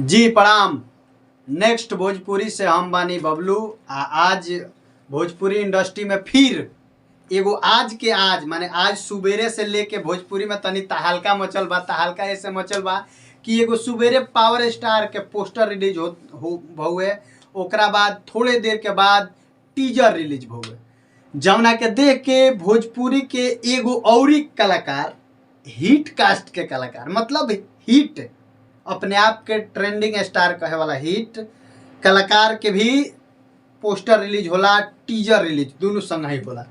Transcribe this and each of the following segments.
जी प्रणाम। नेक्स्ट भोजपुरी से हम बानी बबलू। आज भोजपुरी इंडस्ट्री में फिर एगो आज के आज माने आज सुबेरे से लेके भोजपुरी में तनी तहलका मचल बा। तहलका ऐसे मचल बा कि एगो सुबेरे पावर स्टार के पोस्टर रिलीज हुए, ओकरा बाद थोड़े देर के बाद टीजर रिलीज हुए, जमुना के देख के भोजपुरी के एगो औरी कलाकार, हिट कास्ट के कलाकार, मतलब हिट अपने आप के ट्रेंडिंग स्टार कहे वाला हिट कलाकार के भी पोस्टर रिलीज होला, टीजर रिलीज दोनों संग ही होला।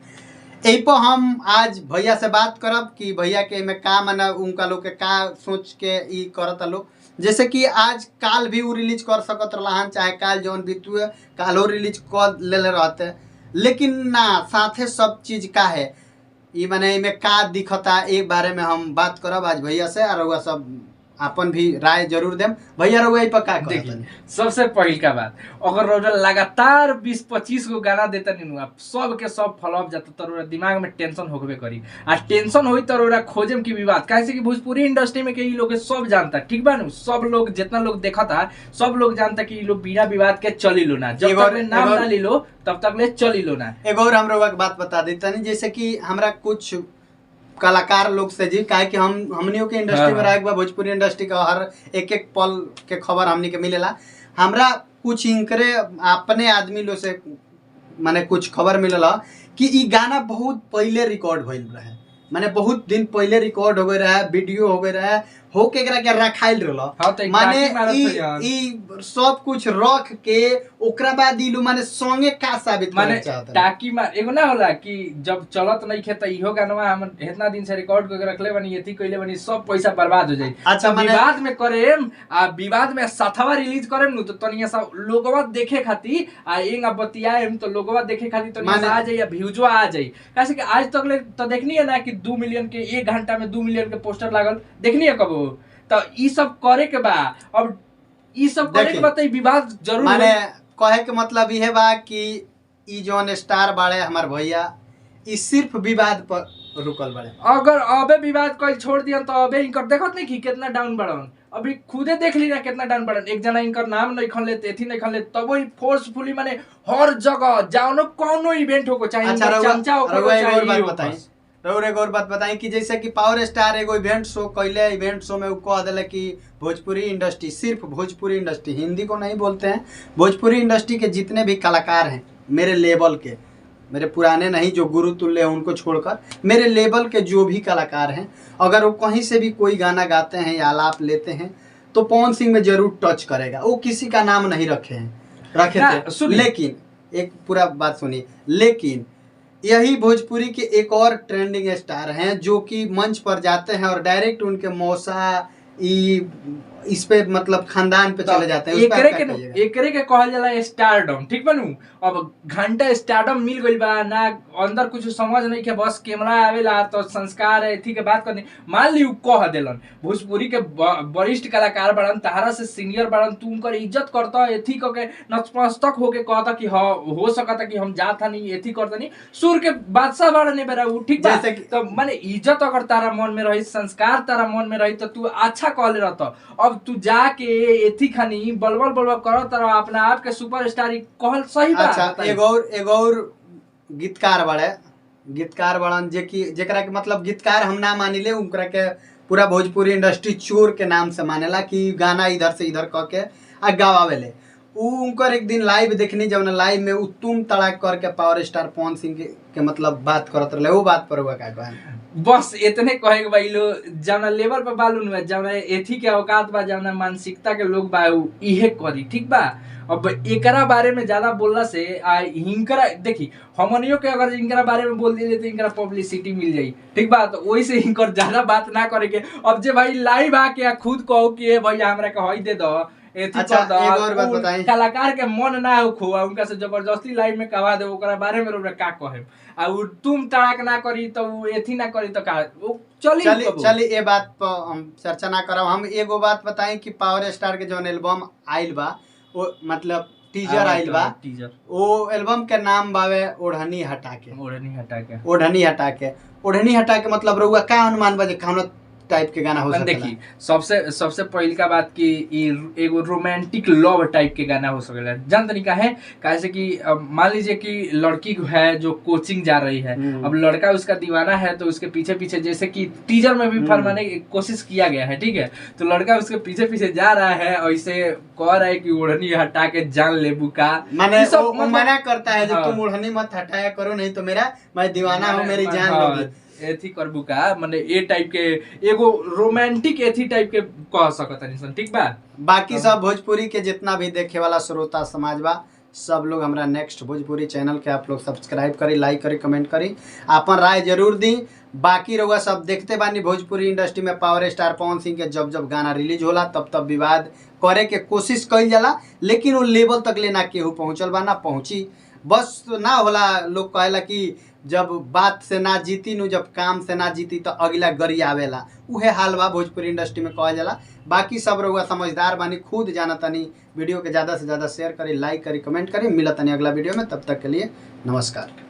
यही पर हम आज भैया से बात करब कि भैया के में का माना उनका लोग के का सोच के ई करत लोग। जैसे कि आज काल भी वो रिलीज कर सकत रहन, चाहे काल जौन बीतुए कालो रिलीज कर ले रहते, लेकिन ना साथे सब चीज का है ई माने में का दिखता एक बारे में हम बात करब आज भैया से। और वह सब अपन भी राय जरूर देम। भैया रहुआ पर का देखिए, सबसे पहल का बात, अगर रोजा लगातार 20-25 गो गाना देता नहीं आप सब के सब फ्लॉप जाता तो रोरा दिमाग में टेंशन होबे करी। आ टेंशन होई तो रोरा खोजम की विवाद, कैसे कि भोजपुरी इंडस्ट्री में के ई लोग सब जानता, ठीक बा न? सब लोग जितना लोग देखा था सब लोग जानता कि ई लोग बिना विवाद के चली लो ना, जब तक नाम ना ली लो तब तक ले चली लो ना। एक और हम रहुआ बात बता देता नहीं, जैसे कि हमरा कुछ कलाकार लोग से जी काहे कि हमनियों के इंडस्ट्री में रह भोजपुरी इंडस्ट्री का हर एक एक पल के खबर हमनी के मिलेला। हमरा कुछ इनकरे अपने आदमी लोग से माने कुछ खबर मिलला कि ई गाना बहुत पहले रिकॉर्ड भइल रहे, माने बहुत दिन पहले रिकॉर्ड हो गए रहा, वीडियो हो गए रहा, हो के एकरा के रखाइल रहला, माने ई सब कुछ रख के ओकरा बाद ई लो माने संगे का साबित माने टाकी मार एगो ना होला कि जब चलत नहीं खे त इहो गानवा हम इतना दिन से रिकॉर्ड करके रखले बनी, एथी कइले बनी, सब पैसा बर्बाद हो जाई। अच्छा माने विवाद में करेम आ विवाद में साथवा रिलीज करेम नु तो तनिया सा लोगवा देखे खाती आ एंगा बतियाएम तो लोगवा देखे खाती तो आ जाई या व्यूजवा आ जाई। कैसे कि आज तक ले तो देखनी है ना कि 2 मिलियन के 1 घंटा में 2 मिलियन के पोस्टर लागल, देखनी है कबो? तो ई सब करे के बा, अब ई सब करे के बा त विवाद जरूर माने कहे के मतलब ये बा कि ई जोन स्टार बाड़े हमार भैया ई सिर्फ विवाद पर रुकल बाड़े। अगर अबे विवाद कल छोड़ दिया तो अबे इनकर देखत नहीं कि कितना डाउन बढ़न, अभी खुदे देख ली ना कितना डाउन बढ़न। एक जना इनकर नाम नहीं खन लेते, एथी नहीं खन लेते, तब वही फोर्सफुली माने हर जगह जाओ कोनो इवेंट हो चाहे चमचा हो एक और बात बताई कि जैसे कि पावर स्टार एगो इवेंट शो कैले, इवेंट शो में वो कह दिले कि भोजपुरी इंडस्ट्री, सिर्फ भोजपुरी इंडस्ट्री, हिंदी को नहीं बोलते हैं, भोजपुरी इंडस्ट्री के जितने भी कलाकार हैं मेरे लेवल के, मेरे पुराने नहीं जो गुरु तुल्य हैं उनको छोड़कर, मेरे लेवल के जो भी कलाकार हैं, अगर वो कहीं से भी कोई गाना गाते हैं या आलाप लेते हैं तो पवन सिंह में जरूर टच करेगा। वो किसी का नाम नहीं रखे थे, लेकिन एक पूरा बात सुनिए, लेकिन यही भोजपुरी के एक और ट्रेंडिंग स्टार हैं जो कि मंच पर जाते हैं और डायरेक्ट उनके मौसा इस पे मतलब खानदान पे चले जाते हैं। एकरे के कहल जाला स्टारडम, ठीक बनू? अब घंटा स्टारडम मिल गइल बा ना, अंदर कुछ समझ नहीं के, बस कैमरा आवेला तो संस्कार है थी के बात करनी। मान ली कह देलन भोजपुरी के वरिष्ठ कलाकार बड़न, तहारा से सीनियर बड़न, तू उनकर इज्जत करता, एथी के नतमस्तक होके कहता कि हाँ हो सकता कि हम जाता नहीं, एथी करता नहीं, सुर के बादशाह बड़ने बेरा उ, ठीक बा? तो माने इज्जत अगर तारा मन में रही, संस्कार तारा मन में रही तो तू अच्छा कहले रहता। अब तू जाके एथी खानी बलबल करत रह अपना आप के सुपरस्टार, कहल सही बात। अच्छा एगो और गीतकार बड़न जे कि जेकरा के मतलब गीतकार हम ना मानिले, उनकरा के पूरा भोजपुरी इंडस्ट्री चोर के नाम से मानेला कि गाना इधर से इधर कह के आ गावेले। उनकर एक दिन लाइव देखनी, जब ना लाइव में तुम तड़ाक करके पावर स्टार पवन सिंह के मतलब बात करत रहे, वो बात पर हुआ का कहना बस इतने कहे के भाई लो जवना लेवल पर बालू न, जवना एथी के औकात बा, जवना मानसिकता के लोग बा इहे करी, ठीक बा? अब एकरा बारे में ज्यादा बोलला से हिंकरा देखी हमनियों के अगर इनकरा बारे में बोल दिए तो इनकरा पब्लिसिटी मिल जाई, ठीक बा? तो वही से इनकर ज्यादा बात ना करे के। अब जे भाई लाइव आके खुद कहो कि भैया हमरा के हई दे दो, अच्छा एक और बात बताई, कलाकार के मन ना हो खोआ, उनका से जबरदस्ती लाइव में कहवा दे, ओकरा बारे में रोरा का कहे आ तुम तड़ाक ना करी तो एथी ना करी तो का चली ए बात पर हम चर्चा ना करब। हम एगो बात बताई कि पावर स्टार के जौन एल्बम आइल बा, वो मतलब टीजर आइल बा, वो एल्बम के नाम बावे ओढ़नी हटा के मतलब रहुआ का अनुमान बा जे टाइप के गाना हो सकता देखी सबसे सबसे पहिल का बात कि एगो रोमांटिक लव टाइप के गाना हो सकेला। जान तरीका है कैसे कि मान लीजिए कि लड़की है जो कोचिंग जा रही है, अब लड़का उसका दीवाना है तो उसके पीछे पीछे, जैसे कि टीजर में भी फरमाने की कोशिश किया गया है, ठीक है। तो लड़का उसके पीछे पीछे जा रहा है और इसे कह रहा है कि ओढ़नी हटा के जान ले बुका, माने वो मना करता है जो तुम ओढ़नी मत हटाया करो नहीं तो मैं दीवाना हूँ, मेरी जान लोगी। एथी करबू का माने ए टाइप के एगो रोमांटिक एथी टाइप के कह सकत है, ठीक बा। बाकी सब भोजपुरी के जितना भी देखे वाला श्रोता समाज बा, सब लोग हमरा नेक्स्ट भोजपुरी चैनल के आप लोग सब्सक्राइब करी, लाइक करी, कमेंट करी, अपन राय जरूर दी। बाकी रहुआ सब देखते बानी भोजपुरी इंडस्ट्री में पावर स्टार पवन सिंह के जब जब गाना रिलीज होला तब तब विवाद करे के कोशिश कईल जाला, लेकिन वो लेवल तक ले ना केहू पहुँचल बा, ना पहुँची। बस ना होला, लोग कहेला कि जब बात से ना जीती नु, जब काम से ना जीती तो अगला गरी आवेला, उहे हाल बा भोजपुरी इंडस्ट्री में कहल जाला। बाकी सब रहुआ समझदार बानी, खुद जाना तनी। वीडियो के ज़्यादा से ज़्यादा शेयर करी, लाइक करी, कमेंट करी। मिला तनी अगला वीडियो में, तब तक के लिए नमस्कार।